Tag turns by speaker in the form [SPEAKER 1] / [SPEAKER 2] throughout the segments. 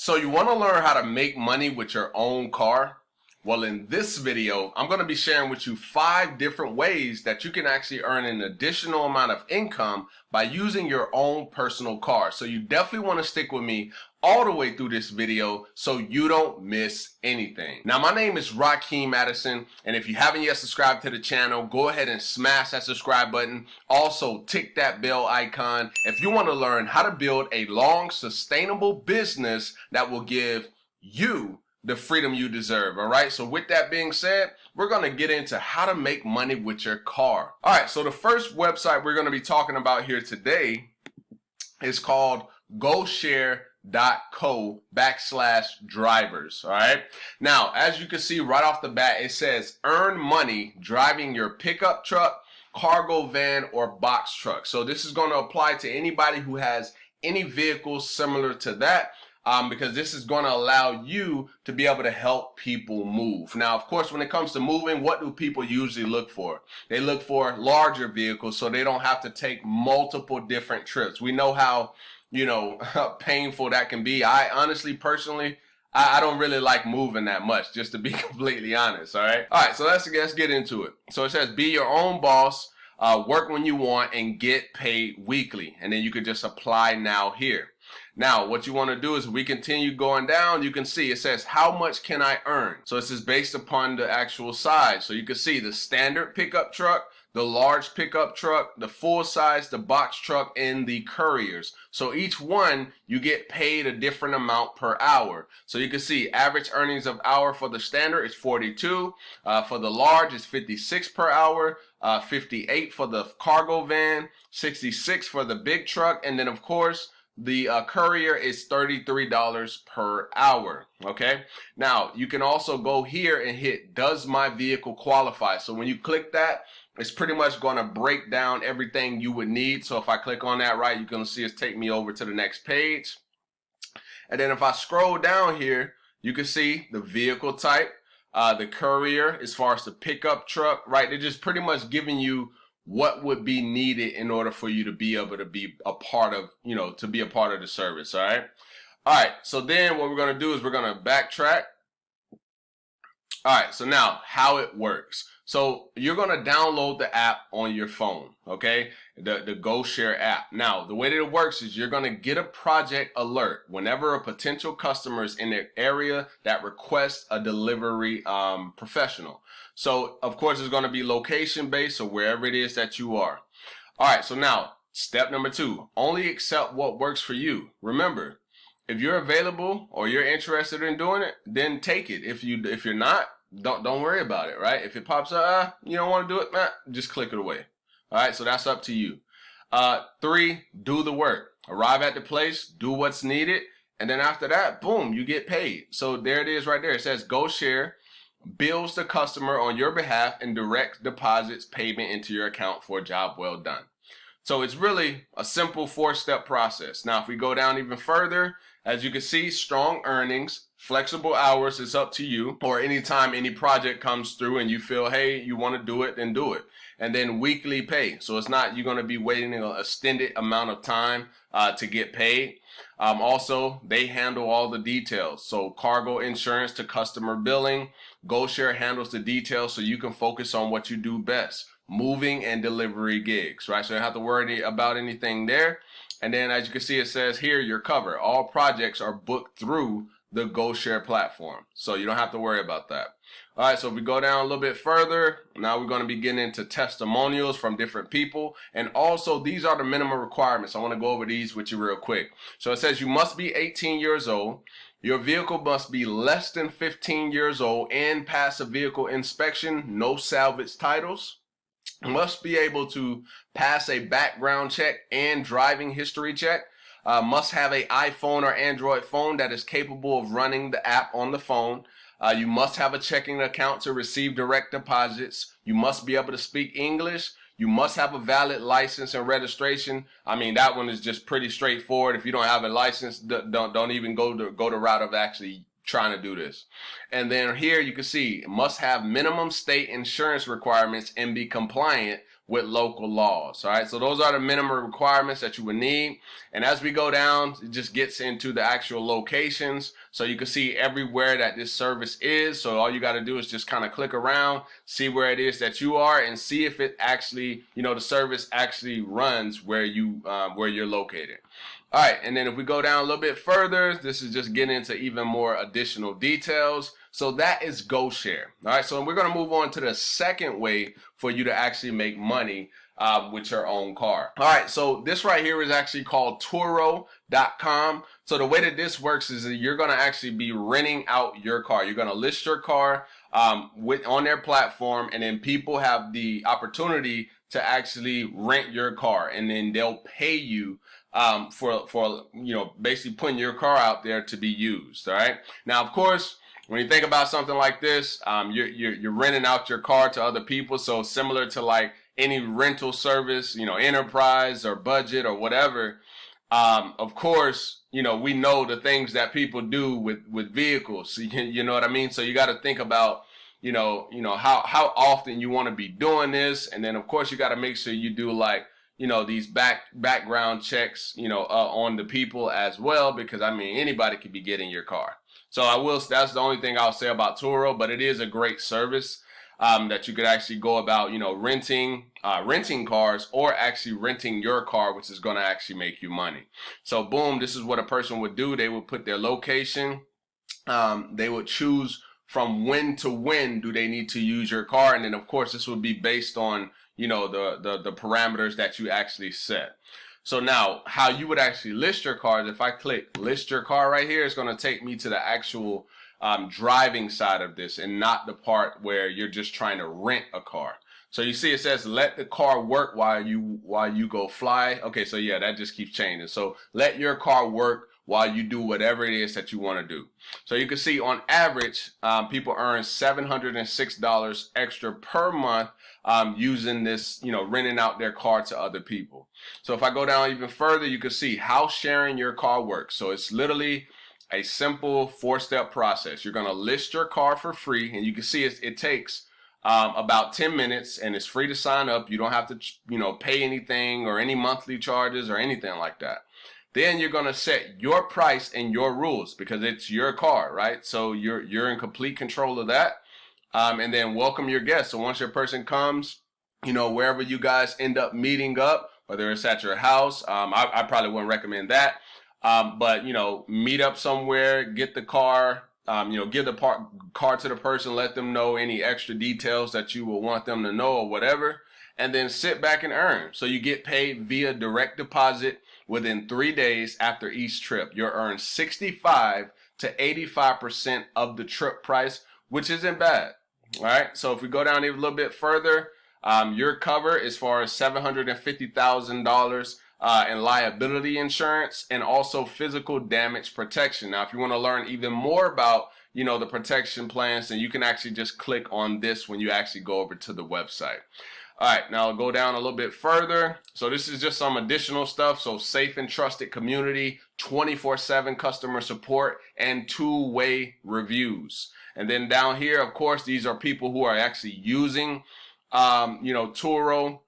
[SPEAKER 1] So you want to learn how to make money with your own car? Well, in this video, I'm going to be sharing with you 5 different ways that you can actually earn an additional amount of income by using your own personal car. So you definitely want to stick with me all the way through this video so you don't miss anything. Now, my name is Rakeem Addison, and if you haven't yet subscribed to the channel, go ahead and smash that subscribe button. Also, tick that bell icon if you want to learn how to build a long, sustainable business that will give you the freedom you deserve. All right, so with that being said, we're going to get into how to make money with your car. All right, so the first website we're going to be talking about here today is called GoShare.co/drivers. All right, now as you can see right off the bat, it says earn money driving your pickup truck, cargo van, or box truck. So this is going to apply to anybody who has any vehicles similar to that. Because this is going to allow you to be able to help people move. Now, of course, when it comes to moving, what do people usually look for? They look for larger vehicles so they don't have to take multiple different trips. We know how, painful that can be. I honestly, personally, I don't really like moving that much, just to be completely honest, all right? All right, so let's get into it. So it says be your own boss, work when you want, and get paid weekly. And then you could just apply now here. Now, what you want to do is we continue going down. You can see it says, how much can I earn? So this is based upon the actual size. So you can see the standard pickup truck, the large pickup truck, the full size, the box truck, and the couriers. So each one, you get paid a different amount per hour. So you can see average earnings of hour for the standard is 42. For the large, it's 56 per hour. 58 for the cargo van, 66 for the big truck, and then of course, the courier is $33 per hour. Okay, now you can also go here and hit does my vehicle qualify? So when you click that, it's pretty much going to break down everything you would need. So if I click on that, right, you're going to see it's take me over to the next page. And then if I scroll down here, you can see the vehicle type, the courier as far as the pickup truck, right? They're just pretty much giving you what would be needed in order for you to be able to be a part of, to be a part of the service. All right. All right. So then what we're going to do is we're going to backtrack. All right. So now how it works. So you're going to download the app on your phone. Okay. The GoShare app. Now, the way that it works is you're going to get a project alert whenever a potential customer is in their area that requests a delivery professional. So, of course, it's going to be location based, so wherever it is that you are. All right, so now, step number 2, only accept what works for you. Remember, if you're available or you're interested in doing it, then take it. If you're not, don't worry about it, right? If it pops up, you don't want to do it, just click it away. All right, so that's up to you. 3, do the work. Arrive at the place, do what's needed, and then after that, boom, you get paid. So there it is right there. It says GoShare bills the customer on your behalf and direct deposits payment into your account for a job well done. So it's really a simple 4-step process. Now, if we go down even further, as you can see, strong earnings, flexible hours, is up to you, or anytime any project comes through and you feel, hey, you want to do it, then do it. And then weekly pay. So it's not you're going to be waiting an extended amount of time to get paid. Also, they handle all the details. So cargo insurance to customer billing. GoShare handles the details so you can focus on what you do best. Moving and delivery gigs, right? So you don't have to worry about anything there. And then as you can see, it says here, you're covered. All projects are booked through the GoShare platform. So you don't have to worry about that. All right, so if we go down a little bit further, now we're going to be getting into testimonials from different people. And also, these are the minimum requirements. I want to go over these with you real quick. So it says you must be 18 years old. Your vehicle must be less than 15 years old and pass a vehicle inspection, no salvage titles. Must be able to pass a background check and driving history check. Must have an iPhone or Android phone that is capable of running the app on the phone. You must have a checking account to receive direct deposits. You must be able to speak English. You must have a valid license and registration. I mean, that one is just pretty straightforward. If you don't have a license, don't even go the route of actually trying to do this. And then here you can see must have minimum state insurance requirements and be compliant with local laws. All right, so those are the minimum requirements that you would need. And as we go down, it just gets into the actual locations. So you can see everywhere that this service is. So all you got to do is just kind of click around, see where it is that you are, and see if it actually, the service actually runs where you're located. All right, and then if we go down a little bit further, this is just getting into even more additional details. So that is GoShare. All right, so we're going to move on to the second way for you to actually make money with your own car. All right, so this right here is actually called Turo.com. So the way that this works is that you're going to actually be renting out your car. You're going to list your car on their platform, and then people have the opportunity to actually rent your car, and then they'll pay you for basically putting your car out there to be used. All right. Now, of course, when you think about something like this, you're renting out your car to other people. So similar to like any rental service, Enterprise or Budget or whatever. Of course, we know the things that people do with vehicles. So, you know what I mean? So you got to think about how often you want to be doing this, and then of course you got to make sure you do like these background checks on the people as well, because I mean anybody could be getting your car. So that's the only thing I'll say about Turo, but it is a great service that you could actually go about renting cars, or actually renting your car, which is going to actually make you money. So boom, this is what a person would do. They would put their location, they would choose from when to when do they need to use your car, and then of course this would be based on the parameters that you actually set. So now how you would actually list your cars, if I click list your car right here, it's going to take me to the actual driving side of this, and not the part where you're just trying to rent a car. So you see it says let the car work while you go fly. Okay, so yeah, that just keeps changing. So let your car work while you do whatever it is that you want to do. So you can see on average, people earn $706 extra per month using this, renting out their car to other people. So if I go down even further, you can see how sharing your car works. So it's literally a simple 4-step process. You're going to list your car for free, and you can see it takes about 10 minutes, and it's free to sign up. You don't have to, pay anything or any monthly charges or anything like that. Then you're going to set your price and your rules, because it's your car, right? So you're in complete control of that. And then welcome your guests. So once your person comes, wherever you guys end up meeting up, whether it's at your house, I probably wouldn't recommend that. But meet up somewhere, get the car, give the car to the person, let them know any extra details that you will want them to know or whatever, and then sit back and earn. So you get paid via direct deposit within 3 days after each trip. You'll earn 65 to 85% of the trip price, which isn't bad. All right. So if we go down even a little bit further, your cover as far as $750,000 in liability insurance, and also physical damage protection. Now, if you want to learn even more about, the protection plans, then you can actually just click on this when you actually go over to the website. All right, now I'll go down a little bit further. So this is just some additional stuff. So safe and trusted community, 24/7 customer support, and 2-way reviews. And then down here, of course, these are people who are actually using, Turo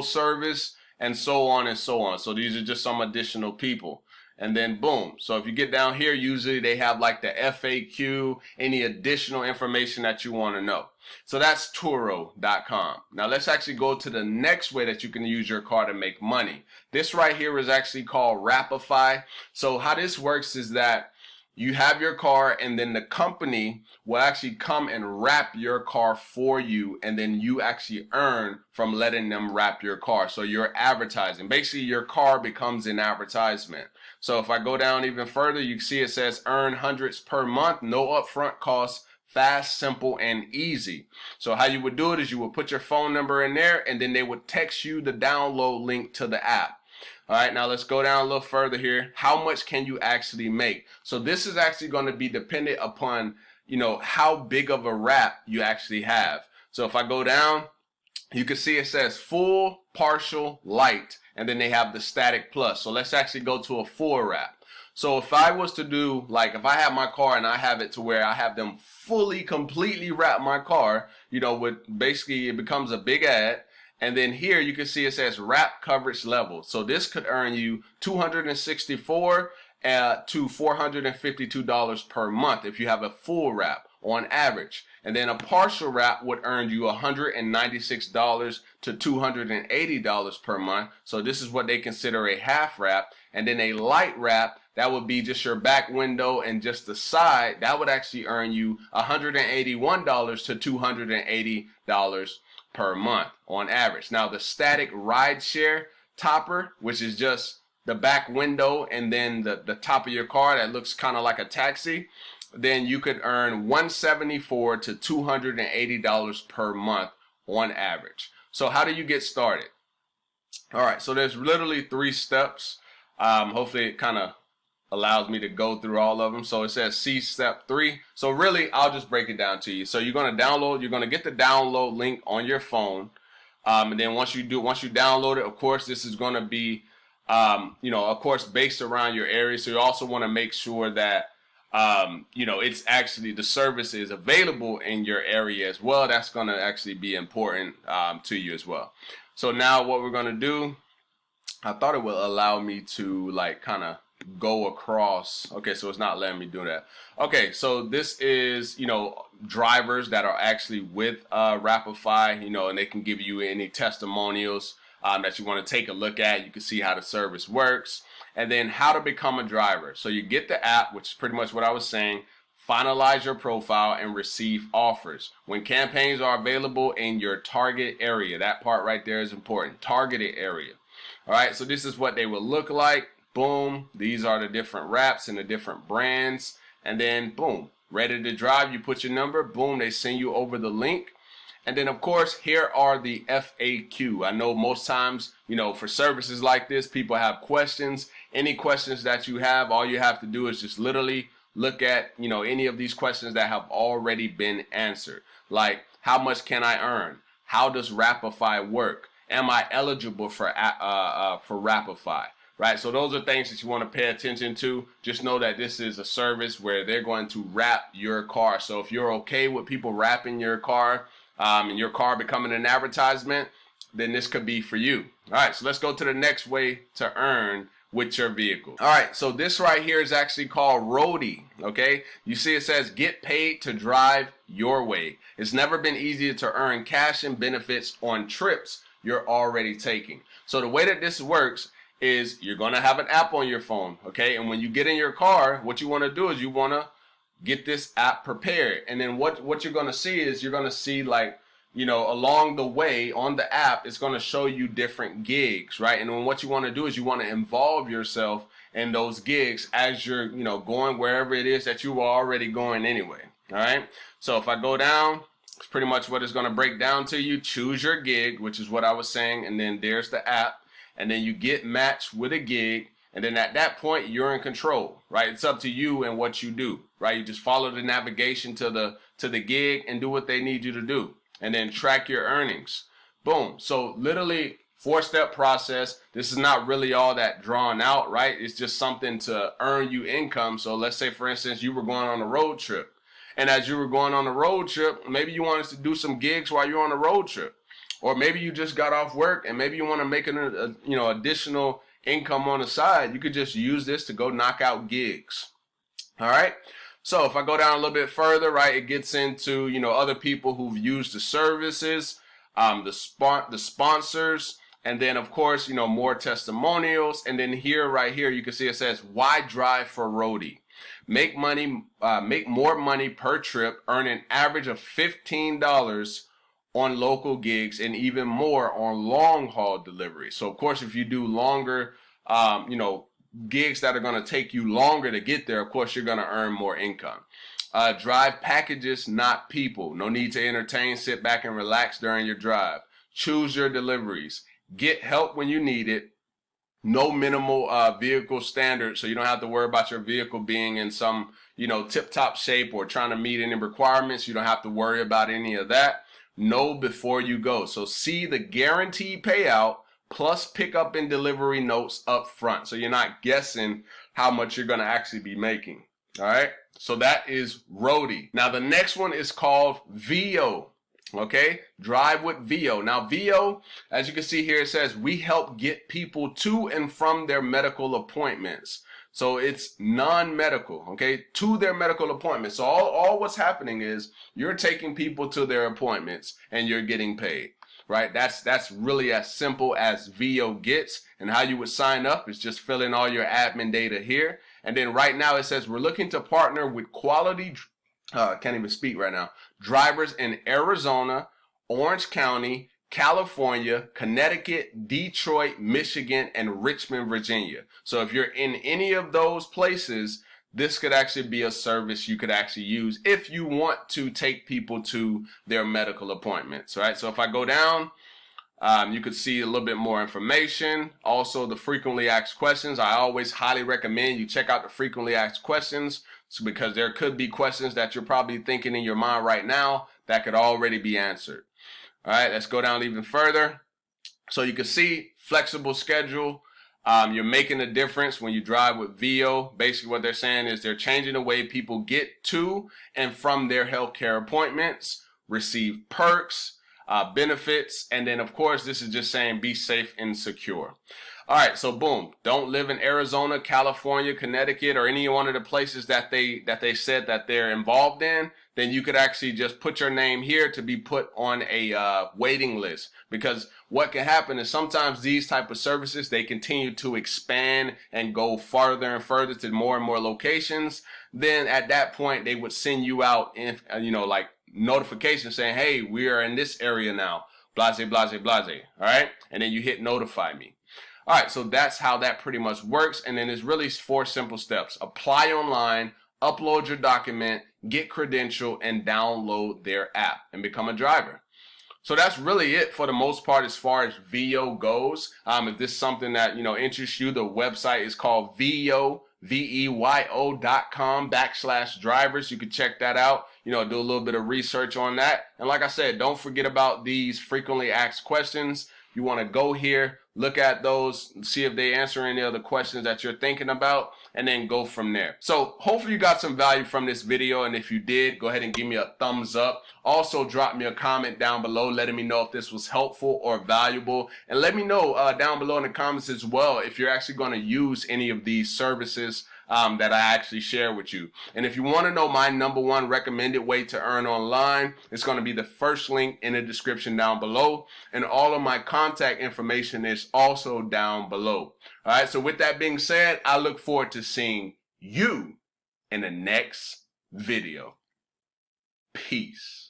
[SPEAKER 1] service, and so on and so on. So these are just some additional people. And then boom. So if you get down here, usually they have like the FAQ, any additional information that you want to know. So that's Turo.com. Now let's actually go to the next way that you can use your car to make money. This right here is actually called Rapify. So how this works is that you have your car, and then the company will actually come and wrap your car for you, and then you actually earn from letting them wrap your car. So you're advertising. Basically, your car becomes an advertisement. So if I go down even further, you see it says earn hundreds per month, no upfront costs, fast, simple, and easy. So how you would do it is you would put your phone number in there, and then they would text you the download link to the app. All right, now let's go down a little further here. How much can you actually make? So this is actually going to be dependent upon, how big of a wrap you actually have. So if I go down, you can see it says full, partial, light, and then they have the static plus. So let's actually go to a full wrap. So if I was to do, like, if I have my car and I have it to where I have them fully, completely wrap my car, you know, with basically it becomes a big ad. And then here you can see it says wrap coverage level. So this could earn you $264 to $452 per month if you have a full wrap on average. And then a partial wrap would earn you $196 to $280 per month. So this is what they consider a half wrap. And then a light wrap, that would be just your back window and just the side. That would actually earn you $181 to $280 per month on average. Now the static ride share topper, which is just the back window and then the top of your car that looks kind of like a taxi, then you could earn $174 to $280 per month on average. So how do you get started? All right, so there's literally 3 steps. Hopefully it kind of allows me to go through all of them. So it says see step 3. So really, I'll just break it down to you. So you're going to get the download link on your phone. And then once you download it, of course, this is going to be, of course, based around your area. So you also want to make sure that, it's actually the service is available in your area as well. That's going to actually be important to you as well. So now what we're going to do, I thought it would allow me to like kind of go across. Okay, so it's not letting me do that. Okay, so this is, drivers that are actually with Rapify, and they can give you any testimonials that you want to take a look at. You can see how the service works. And then how to become a driver. So you get the app, which is pretty much what I was saying. Finalize your profile and receive offers. When campaigns are available in your target area, that part right there is important. Targeted area. All right, so this is what they will look like. Boom, these are the different wraps and the different brands. And then boom, ready to drive, you put your number, boom, they send you over the link. And then of course, here are the FAQ. I know most times, for services like this, people have questions. Any questions that you have, all you have to do is just literally look at, any of these questions that have already been answered. Like, how much can I earn? How does Rapify work? Am I eligible for Rapify? Right, so those are things that you want to pay attention to. Just know that this is a service where they're going to wrap your car. So if you're okay with people wrapping your car and your car becoming an advertisement, then this could be for you. All right, so let's go to the next way to earn with your vehicle. All right, so this right here is actually called Roadie, okay? You see it says get paid to drive your way. It's never been easier to earn cash and benefits on trips you're already taking. So the way that this works is you're going to have an app on your phone, okay? And when you get in your car, what you want to do is you want to get this app prepared. And then what you're going to see is you're going to see, like, along the way on the app, it's going to show you different gigs, right? And then what you want to do is you want to involve yourself in those gigs as you're, going wherever it is that you were already going anyway, all right? So if I go down, it's pretty much what it's going to break down to you. Choose your gig, which is what I was saying. And then there's the app. And then you get matched with a gig, and then at that point you're in control, right? It's up to you and what you do, right? You just follow the navigation to the gig and do what they need you to do, and then track your earnings. Boom. So literally 4-step process. This is not really all that drawn out, right? It's just something to earn you income. So let's say, for instance, you were going on a road trip, and as you were going on a road trip, maybe you wanted to do some gigs while you're on a road trip. Or maybe you just got off work and maybe you want to make an additional income on the side. You could just use this to go knock out gigs. All right. So if I go down a little bit further, right, it gets into, other people who've used the services, the sponsors, and then of course, more testimonials. And then right here, you can see it says, why drive for Roadie? Make more money per trip, earn an average of $15 on local gigs and even more on long haul delivery. So of course, if you do longer, gigs that are going to take you longer to get there, of course, you're going to earn more income. Drive packages, not people. No need to entertain, sit back and relax during your drive. Choose your deliveries. Get help when you need it. No minimal vehicle standards, so you don't have to worry about your vehicle being in some, tip-top shape or trying to meet any requirements. You don't have to worry about any of that. Know before you go. So see the guaranteed payout plus pickup and delivery notes up front. So you're not guessing how much you're going to actually be making. All right. So that is Roadie. Now the next one is called VO. Okay, drive with VO. Now VO, as you can see here, it says we help get people to and from their medical appointments. So it's non-medical, okay, to their medical appointments. So all what's happening is you're taking people to their appointments and you're getting paid, right? That's really as simple as VO gets. And how you would sign up is just fill in all your admin data here. And then right now it says we're looking to partner with quality, can't even speak right now, drivers in Arizona, Orange County, California, Connecticut, Detroit, Michigan, and Richmond, Virginia. So if you're in any of those places, this could actually be a service you could actually use if you want to take people to their medical appointments, right? So if I go down, you could see a little bit more information. Also, the frequently asked questions. I always highly recommend you check out the frequently asked questions because there could be questions that you're probably thinking in your mind right now that could already be answered. All right, let's go down even further. So you can see flexible schedule. You're making a difference when you drive with VO. Basically what they're saying is they're changing the way people get to and from their healthcare appointments, receive perks, benefits, and then of course this is just saying be safe and secure. All right, so boom, don't live in Arizona, California, Connecticut, or any one of the places that they said that they're involved in, then you could actually just put your name here to be put on a waiting list. Because what can happen is sometimes these type of services, they continue to expand and go farther and further to more and more locations. Then at that point, they would send you out in, like notifications saying, hey, we are in this area now, blase, blase, blase. All right. And then you hit notify me. All right. So that's how that pretty much works. And then it's really 4 simple steps. Apply online, upload your document, get credential, and download their app and become a driver. So that's really it for the most part as far as VO goes. If this is something that, interests you, the website is called veyo.com/drivers. You can check that out, do a little bit of research on that. And like I said, don't forget about these frequently asked questions. You want to go here, look at those, see if they answer any other questions that you're thinking about, and then go from there. So hopefully you got some value from this video, and if you did, go ahead and give me a thumbs up. Also drop me a comment down below letting me know if this was helpful or valuable, and let me know down below in the comments as well if you're actually going to use any of these services that I actually share with you. And if you want to know my #1 recommended way to earn online, it's going to be the first link in the description down below, and all of my contact information is also down below. All right, so with that being said, I look forward to seeing you in the next video. Peace.